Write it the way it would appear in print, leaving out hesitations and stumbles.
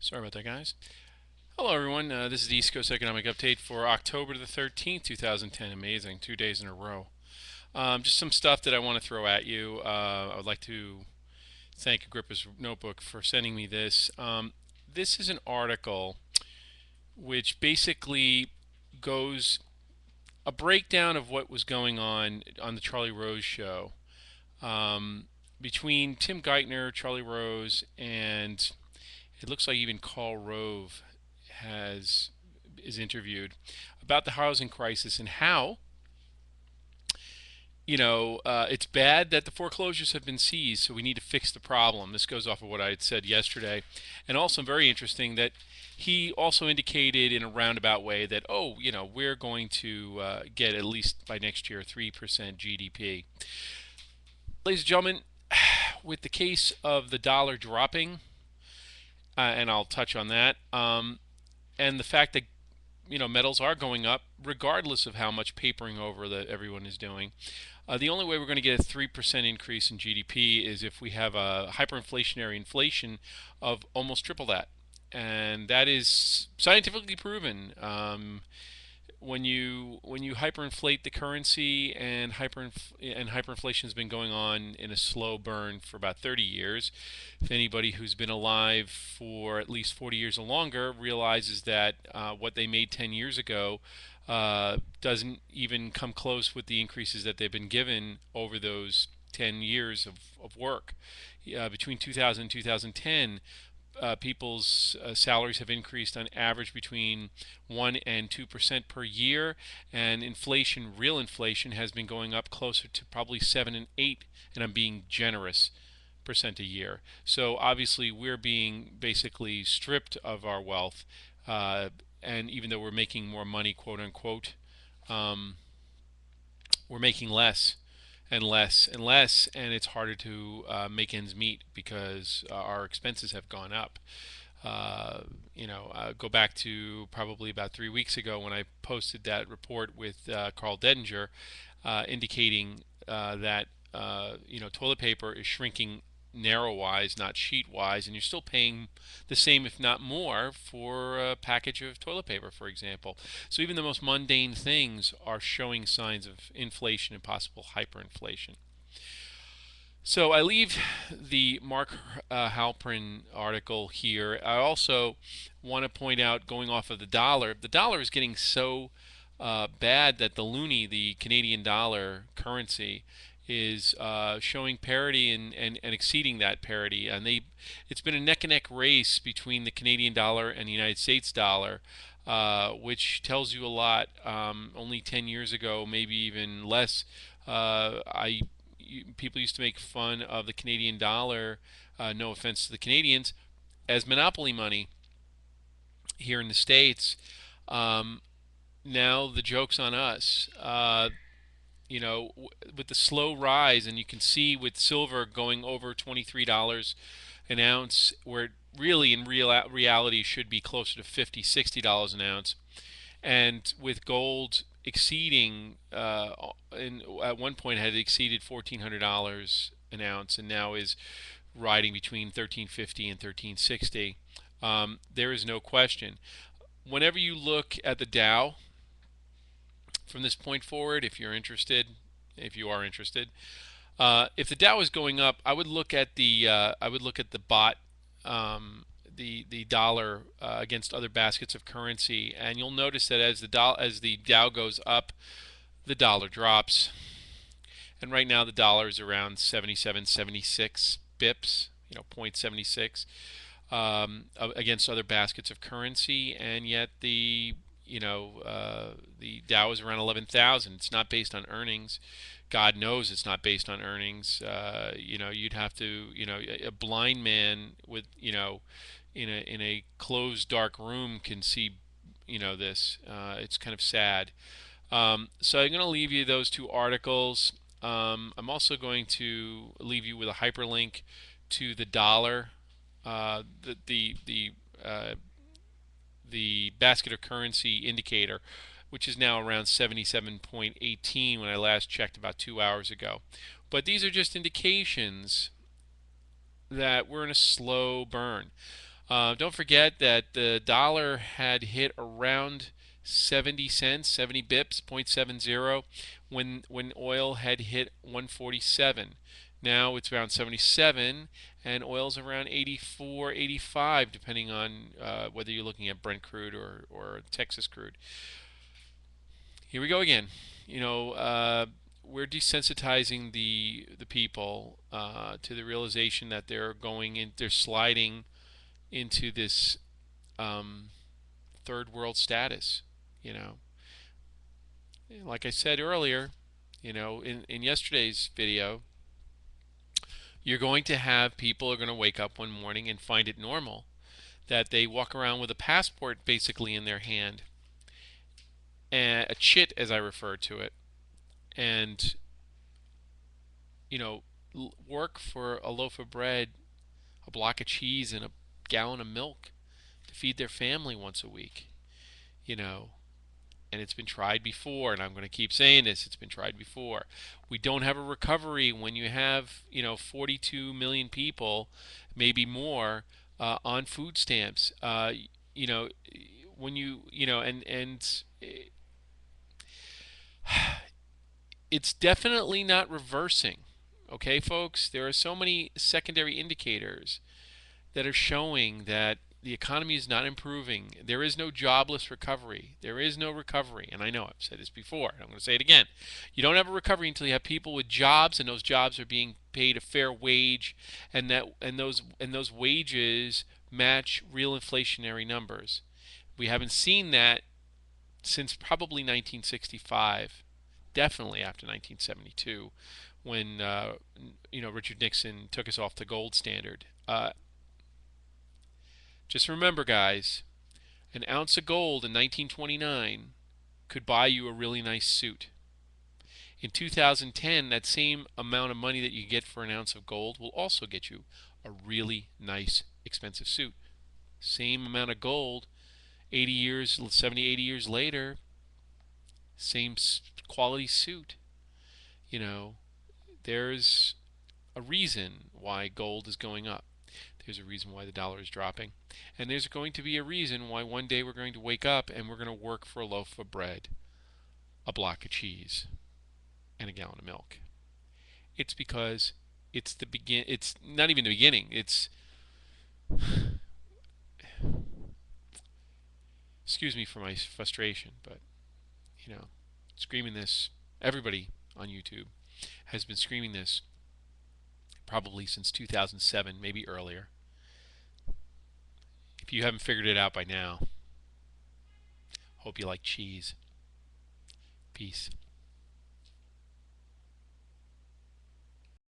Sorry about that, guys. Hello, everyone. This is the East Coast Economic Update for October the 13th, 2010. Amazing. 2 days in a row. Just some stuff that I want to throw at you. I would like to thank Agrippa's Notebook for sending me this. This is an article which basically goes a breakdown of what was going on the Charlie Rose show between Tim Geithner, Charlie Rose, and it looks like even Karl Rove has is interviewed about the housing crisis and how it's bad that the foreclosures have been seized, so we need to fix the problem. This goes off of what I had said yesterday, and also very interesting that he also indicated in a roundabout way that we're going to get at least by next year 3% GDP. Ladies and gentlemen, with the case of the dollar dropping, and I'll touch on that, and the fact that metals are going up regardless of how much papering over that everyone is doing. The only way we're going to get a 3% increase in GDP is if we have a hyperinflationary inflation of almost triple that. And that is scientifically proven. When you hyperinflate the currency and hyperinflation has been going on in a slow burn for about 30 years. If anybody who's been alive for at least 40 years or longer realizes that what they made 10 years ago doesn't even come close with the increases that they've been given over those 10 years of work. Between 2000 and 2010, people's salaries have increased on average between 1 and 2% per year, and inflation, real inflation, has been going up closer to probably 7 and 8, and I'm being generous, percent a year. So obviously we're being basically stripped of our wealth, and even though we're making more money, quote unquote, um, we're making less and less and less, and it's harder to make ends meet because our expenses have gone up. Go back to probably about 3 weeks ago when I posted that report with Carl Dedinger, indicating that toilet paper is shrinking narrow-wise, not sheet-wise, and you're still paying the same, if not more, for a package of toilet paper, for example. So even the most mundane things are showing signs of inflation and possible hyperinflation. So I leave the Mark Halprin article here. I also want to point out, going off of the dollar is getting so bad that the loonie, the Canadian dollar currency, is showing parity and exceeding that parity. And it's been a neck and neck race between the Canadian dollar and the United States dollar, which tells you a lot. Only 10 years ago, maybe even less, people used to make fun of the Canadian dollar, no offense to the Canadians, as monopoly money here in the States. Um, Now the joke's on us. With the slow rise, and you can see with silver going over $23 an ounce, where it really in reality should be closer to $50, $60 an ounce, and with gold exceeding, at one point had exceeded $1,400 an ounce, and now is riding between 1350 and 1360. There is no question. Whenever you look at the Dow from this point forward, if you are interested, if the Dow is going up, I would look at the bot, the dollar against other baskets of currency, and you'll notice that as the Dow goes up, the dollar drops. And right now the dollar is around 77, 76 bips, 0.76, against other baskets of currency, and yet the Dow is around 11,000. It's not based on earnings. God knows it's not based on earnings. You'd have to, a blind man with, in a closed dark room can see, this. It's kind of sad. So I'm going to leave you those two articles. I'm also going to leave you with a hyperlink to the dollar, the basket of currency indicator, which is now around 77.18 when I last checked about 2 hours ago. But these are just indications that we're in a slow burn. Don't forget that the dollar had hit around 70 cents, 70 bips, 0.70 when oil had hit 147. Now it's around 77, and oil's around 84, 85, depending on whether you're looking at Brent crude or Texas crude. Here we go again. You know, we're desensitizing the people to the realization that they're sliding into this um, third world status. You know, like I said earlier, in yesterday's video, you're going to have people are going to wake up one morning and find it normal that they walk around with a passport basically in their hand, and a chit as I refer to it, and you know, work for a loaf of bread, a block of cheese, and a gallon of milk to feed their family once a week. You know, and it's been tried before, and I'm going to keep saying this, it's been tried before. We don't have a recovery when you have, 42 million people, maybe more, on food stamps. You know, when and it's definitely not reversing. Okay, folks, there are so many secondary indicators that are showing that the economy is not improving. There is no jobless recovery. There is no recovery. And I know I've said this before. I'm going to say it again. You don't have a recovery until you have people with jobs, and those jobs are being paid a fair wage, and those wages match real inflationary numbers. We haven't seen that since probably 1965. Definitely after 1972, when Richard Nixon took us off the gold standard. Just remember, guys, an ounce of gold in 1929 could buy you a really nice suit. In 2010, that same amount of money that you get for an ounce of gold will also get you a really nice, expensive suit. Same amount of gold, 80 years, 70, 80 years later, same quality suit. You know, there's a reason why gold is going up. There's a reason why the dollar is dropping. And there's going to be a reason why one day we're going to wake up and we're going to work for a loaf of bread, a block of cheese, and a gallon of milk. It's because it's not even the beginning. It's excuse me for my frustration, but you know, screaming this everybody on YouTube has been screaming this probably since 2007, maybe earlier. If you haven't figured it out by now, hope you like cheese. Peace.